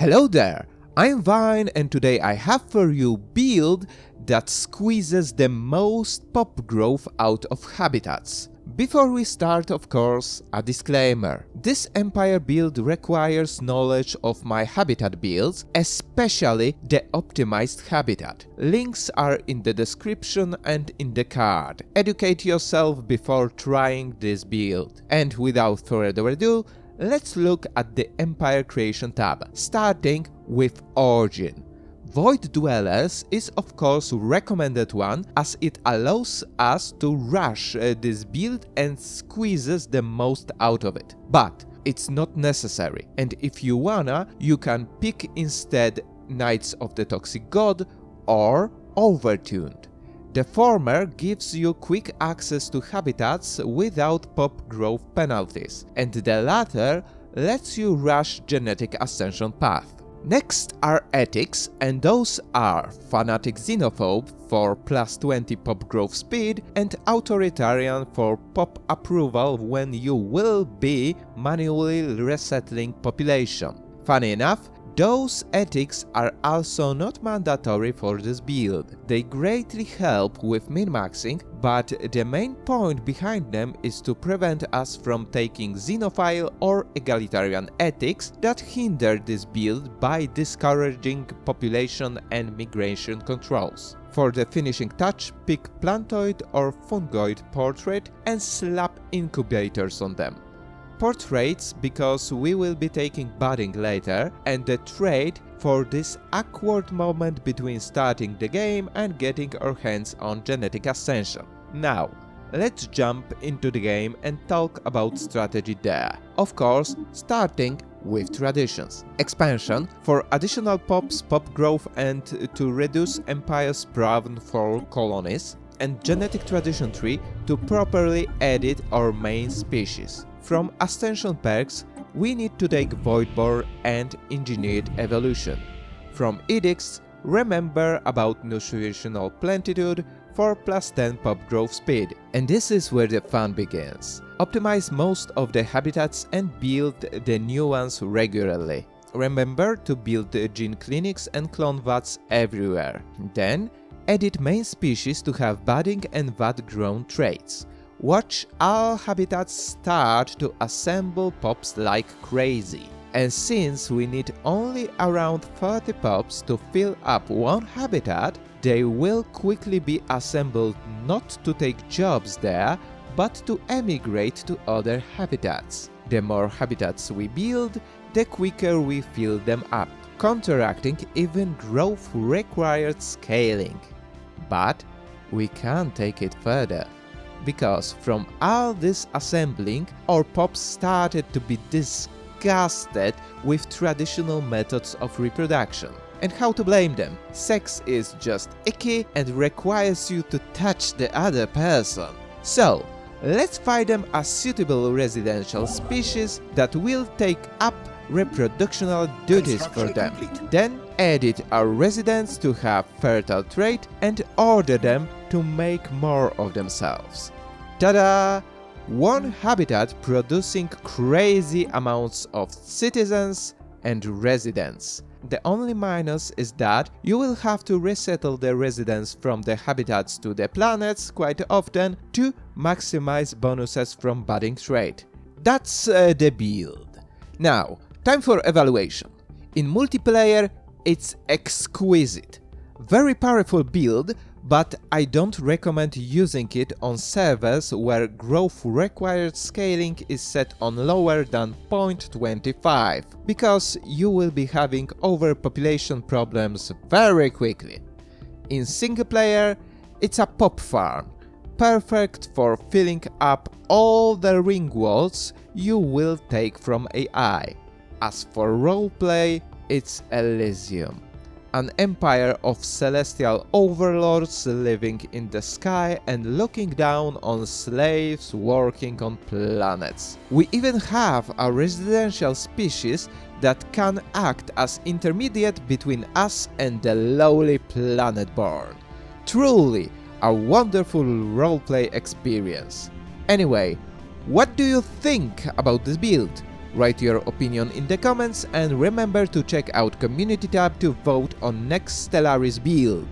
Hello there, I'm Vine and today I have for you build that squeezes the most pop growth out of habitats. Before we start, of course, a disclaimer. This Empire build requires knowledge of my habitat builds, especially the optimized habitat. Links are in the description and in the card. Educate yourself before trying this build. And without further ado, let's look at the Empire Creation tab, starting with Origin. Void Dwellers is of course recommended one as it allows us to rush this build and squeezes the most out of it. But it's not necessary, and if you wanna, you can pick instead Knights of the Toxic God or Overtuned. The former gives you quick access to habitats without pop growth penalties, and the latter lets you rush genetic ascension path. Next are edicts, and those are Fanatic Xenophobe for plus 20 pop growth speed and Authoritarian for pop approval when you will be manually resettling population. Funny enough, those edicts are also not mandatory for this build. They greatly help with min-maxing, but the main point behind them is to prevent us from taking xenophile or egalitarian ethics that hinder this build by discouraging population and migration controls. For the finishing touch, pick plantoid or fungoid portrait and slap incubators on them. Portraits because we will be taking budding later, and the trait for this awkward moment between starting the game and getting our hands on genetic ascension. Now, let's jump into the game and talk about strategy there. Of course, starting with traditions. Expansion for additional pops, pop growth and to reduce Empire's spawn for colonies, and genetic tradition tree to properly edit our main species. From Ascension perks, we need to take Voidborn and Engineered Evolution. From edicts, remember about Nutritional Plenitude for plus 10 pop growth speed. And this is where the fun begins. Optimize most of the habitats and build the new ones regularly. Remember to build the gene clinics and clone Vats everywhere. Then, edit main species to have budding and Vat-Grown traits. Watch all habitats start to assemble pops like crazy. And since we need only around 30 pops to fill up one habitat, they will quickly be assembled not to take jobs there, but to emigrate to other habitats. The more habitats we build, the quicker we fill them up. Counteracting even growth required scaling. But we can't take it further. Because from all this assembling, our pops started to be disgusted with traditional methods of reproduction. And how to blame them? Sex is just icky and requires you to touch the other person. So, let's find them a suitable residential species that will take up reproductional duties for them. Then edit our residents to have fertile trait and order them to make more of themselves. Ta-da! One habitat producing crazy amounts of citizens and residents. The only minus is that you will have to resettle the residents from the habitats to the planets quite often to maximize bonuses from budding trait. That's the build. Now, time for evaluation. In multiplayer, it's exquisite. Very powerful build, but I don't recommend using it on servers where growth required scaling is set on lower than 0.25, because you will be having overpopulation problems very quickly. In single player, it's a pop farm, perfect for filling up all the ring walls you will take from AI. As for roleplay, it's Elysium. An empire of celestial overlords living in the sky and looking down on slaves working on planets. We even have a residential species that can act as intermediate between us and the lowly planet-born. Truly a wonderful roleplay experience. Anyway, what do you think about this build? Write your opinion in the comments and remember to check out community tab to vote on next Stellaris build.